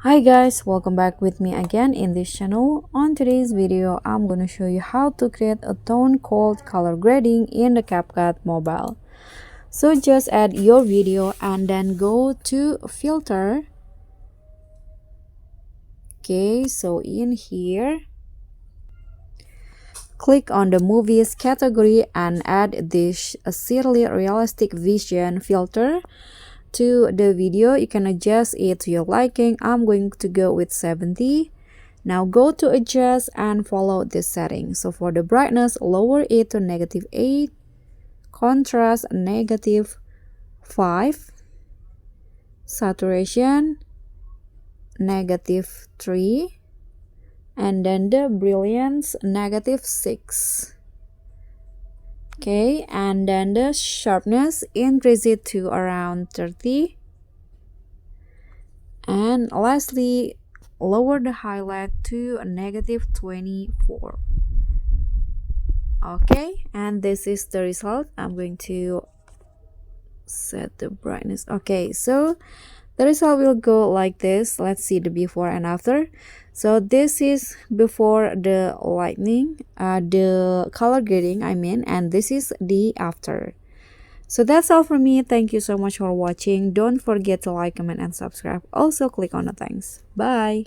Hi guys, welcome back with me again in this channel. On today's video, I'm going to show you how to create a tone cold color grading in the CapCut mobile. So just add your video and then go to filter. Okay, so in here, click on the movies category and add this silly realistic vision filter to the video. You can adjust it to your liking. I'm going to go with 70. Now go to adjust and follow this setting. So for the brightness, lower it to -8, contrast -5, saturation -3, and then the brilliance -6. Okay, and then the sharpness, increase it to around 30. And lastly, lower the highlight to -24. Okay, and this is the result. I'm going to set the brightness. Okay, so the result will go like this. Let's see the before and after. So this is before the lightning, the color grading I mean, and this is the after. So that's all from me. Thank you so much for watching. Don't forget to like, comment, and subscribe. Also click on the thanks. Bye.